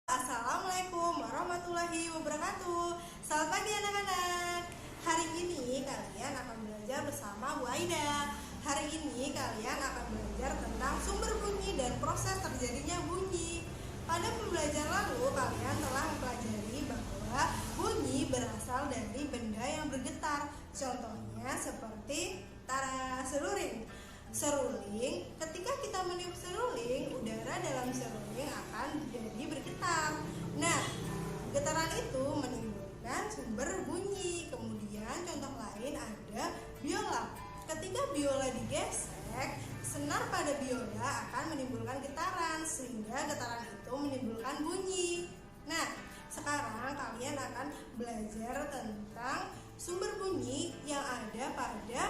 Assalamualaikum warahmatullahi wabarakatuh. Selamat pagi anak-anak. Hari ini kalian akan belajar bersama Bu Aida. Hari ini kalian akan belajar tentang sumber bunyi dan proses terjadinya bunyi. Pada pembelajaran lalu kalian telah mempelajari bahwa bunyi berasal dari benda yang bergetar. Contohnya seperti seruling. Seruling, ketika kita meniup seruling, udara dalam seruling akan jadi bergetar. Nah, getaran itu menimbulkan sumber bunyi. Kemudian contoh lain ada biola. Ketika biola digesek, senar pada biola akan menimbulkan getaran, sehingga getaran itu menimbulkan bunyi. Nah, sekarang kalian akan belajar tentang sumber bunyi yang ada pada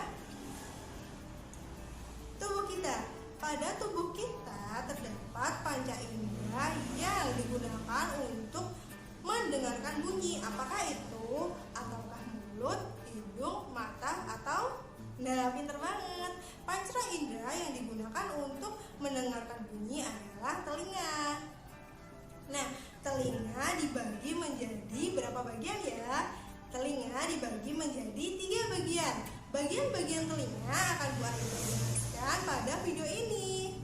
tubuh kita. Pada tubuh kita terdapat panca indera yang digunakan untuk mendengarkan bunyi. Apakah itu? Ataukah mulut, hidung, mata, atau pinter banget. Panca indera yang digunakan untuk mendengarkan bunyi adalah telinga. Nah, telinga dibagi menjadi berapa bagian ya? Telinga dibagi menjadi 3 bagian. Bagian-bagian telinga akan Bu Aida jelaskan pada video ini.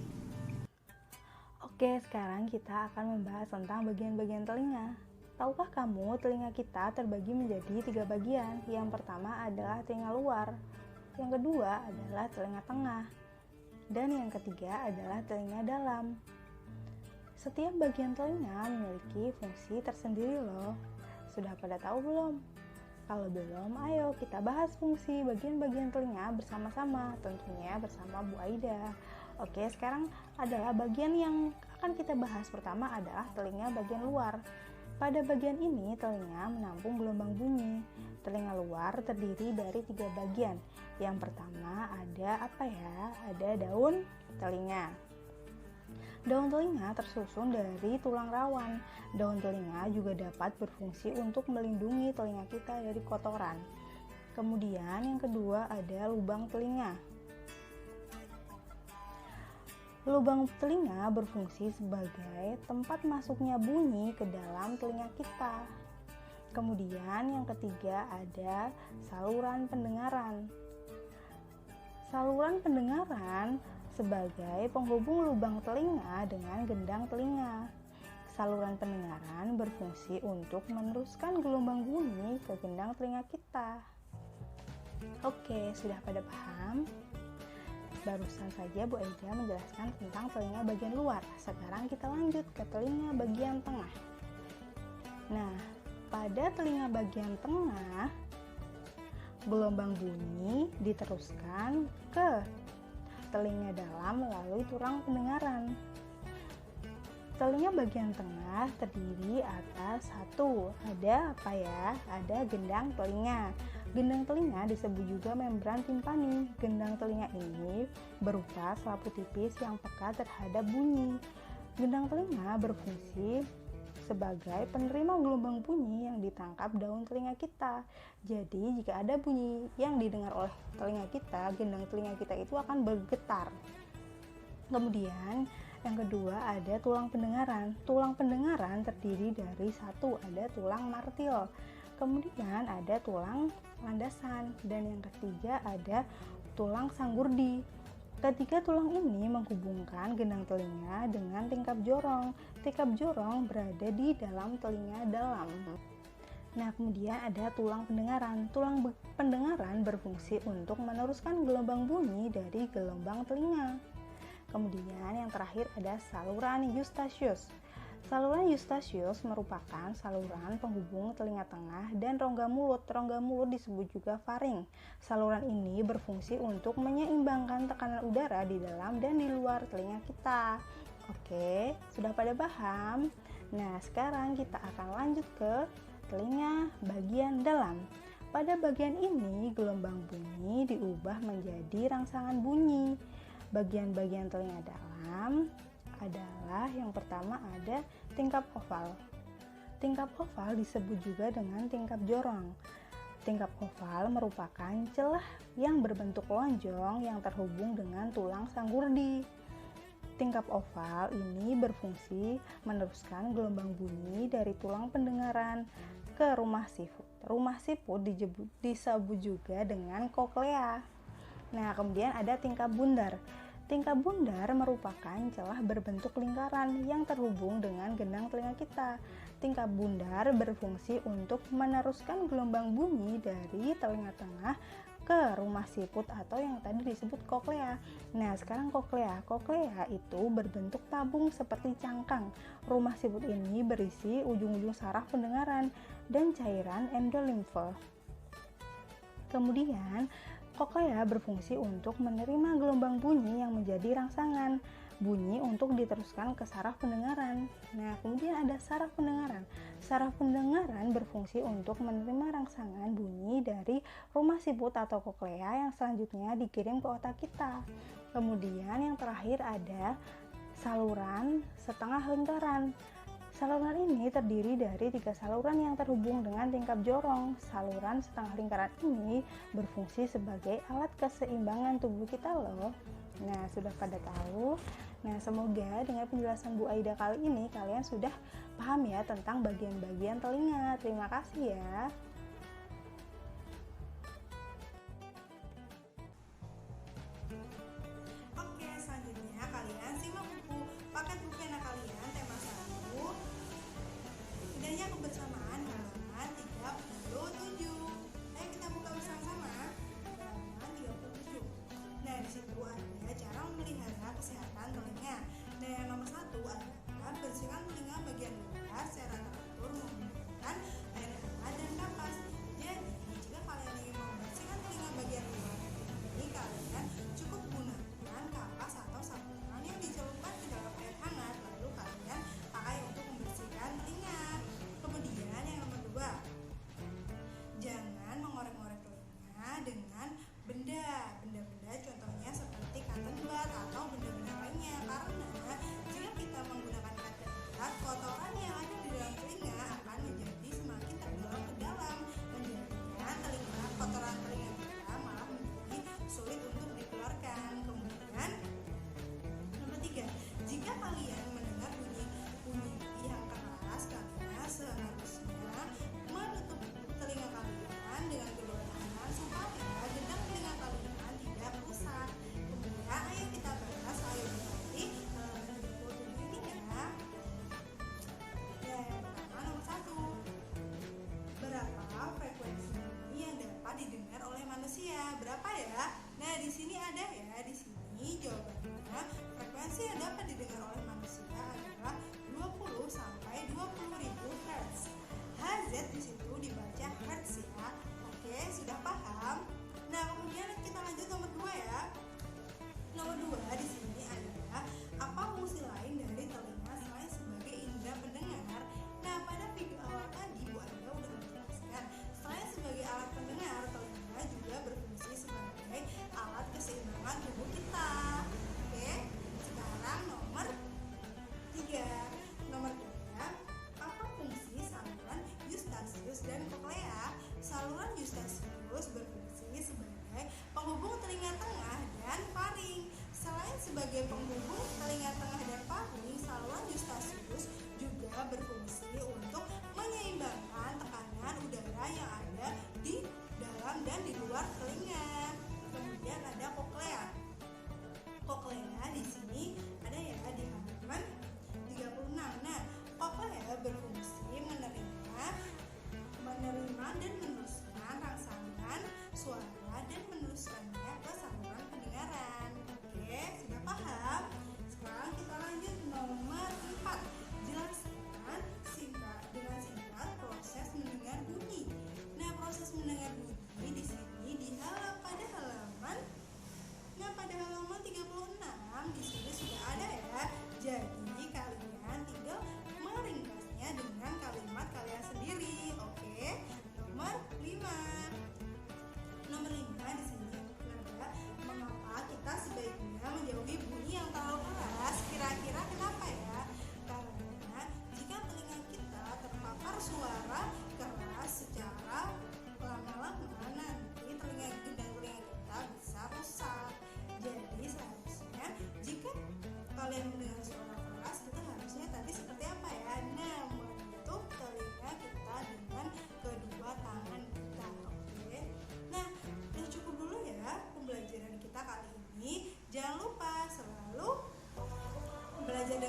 Oke, sekarang kita akan membahas tentang bagian-bagian telinga. Tahukah kamu telinga kita terbagi menjadi 3 bagian? Yang pertama adalah telinga luar, yang kedua adalah telinga tengah, dan yang ketiga adalah telinga dalam. Setiap bagian telinga memiliki fungsi tersendiri loh. Sudah pada tahu belum? Kalau belum, ayo kita bahas fungsi bagian-bagian telinga bersama-sama, tentunya bersama Bu Aida. Oke, sekarang adalah bagian yang akan kita bahas. Pertama adalah telinga bagian luar. Pada bagian ini, telinga menampung gelombang bunyi. Telinga luar terdiri dari 3 bagian. Yang pertama ada apa ya? Ada daun telinga. Daun telinga tersusun dari tulang rawan. Daun telinga juga dapat berfungsi untuk melindungi telinga kita dari kotoran. Kemudian yang kedua ada lubang telinga. Lubang telinga berfungsi sebagai tempat masuknya bunyi ke dalam telinga kita. Kemudian yang ketiga ada saluran pendengaran. Saluran pendengaran sebagai penghubung lubang telinga dengan gendang telinga. Saluran pendengaran berfungsi untuk meneruskan gelombang bunyi ke gendang telinga kita. Oke, sudah pada paham? Barusan saja Bu Aida menjelaskan tentang telinga bagian luar. Sekarang kita lanjut ke telinga bagian tengah. Nah, pada telinga bagian tengah, gelombang bunyi diteruskan ke telinga dalam melalui tulang pendengaran. Telinga bagian tengah terdiri atas ada apa ya? Ada gendang telinga. Gendang telinga disebut juga membran timpani. Gendang telinga ini berupa selapu tipis yang peka terhadap bunyi. Gendang telinga berfungsi sebagai penerima gelombang bunyi yang ditangkap daun telinga kita. Jadi jika ada bunyi yang didengar oleh telinga kita, gendang telinga kita itu akan bergetar. Kemudian yang kedua ada tulang pendengaran. Tulang pendengaran terdiri dari ada tulang martil. Kemudian ada tulang landasan, dan yang ketiga ada tulang sanggurdi. Ketiga tulang ini menghubungkan gendang telinga dengan tingkap jorong. Tingkap jorong berada di dalam telinga dalam. Nah, kemudian ada tulang pendengaran. Tulang pendengaran berfungsi untuk meneruskan gelombang bunyi dari gelombang telinga. Kemudian yang terakhir ada saluran Eustachius. Saluran Eustachius merupakan saluran penghubung telinga tengah dan rongga mulut. Rongga mulut disebut juga faring. Saluran ini berfungsi untuk menyeimbangkan tekanan udara di dalam dan di luar telinga kita. Oke, sudah pada paham? Nah, sekarang kita akan lanjut ke telinga bagian dalam. Pada bagian ini, gelombang bunyi diubah menjadi rangsangan bunyi. Bagian-bagian telinga dalam adalah yang pertama ada tingkap oval. Tingkap oval disebut juga dengan tingkap jorong. Tingkap oval merupakan celah yang berbentuk lonjong yang terhubung dengan tulang sanggurdi. Tingkap oval ini berfungsi meneruskan gelombang bunyi dari tulang pendengaran ke rumah siput. Rumah siput disebut juga dengan koklea. Nah, kemudian ada tingkap bundar. Tingkap bundar merupakan celah berbentuk lingkaran yang terhubung dengan gendang telinga kita. Tingkap bundar berfungsi untuk meneruskan gelombang bunyi dari telinga tengah ke rumah siput atau yang tadi disebut koklea. Nah, sekarang koklea. Koklea itu berbentuk tabung seperti cangkang. Rumah siput ini berisi ujung-ujung saraf pendengaran dan cairan endolimfe. Kemudian, koklea berfungsi untuk menerima gelombang bunyi yang menjadi rangsangan bunyi untuk diteruskan ke saraf pendengaran. Nah, kemudian ada saraf pendengaran. Saraf pendengaran berfungsi untuk menerima rangsangan bunyi dari rumah siput atau koklea yang selanjutnya dikirim ke otak kita. Kemudian yang terakhir ada saluran setengah lingkaran. Saluran ini terdiri dari 3 saluran yang terhubung dengan tingkap jorong. Saluran setengah lingkaran ini berfungsi sebagai alat keseimbangan tubuh kita loh. Nah, sudah pada tahu? Nah, semoga dengan penjelasan Bu Aida kali ini kalian sudah paham ya tentang bagian-bagian telinga. Terima kasih ya. Oke, selanjutnya kalian simak paket buku anak kalian tema 1. Indahnya kebersamaan halaman 37. Ayo kita buka bersama-sama halaman 37. Nah, di situ ada cara memelihara kesehatan telinga. Nah, yang nomor 1 adalah bersihkan telinga bagian luar secara teratur menggunakan air hangat dan kapas.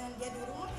dengan dia di rumah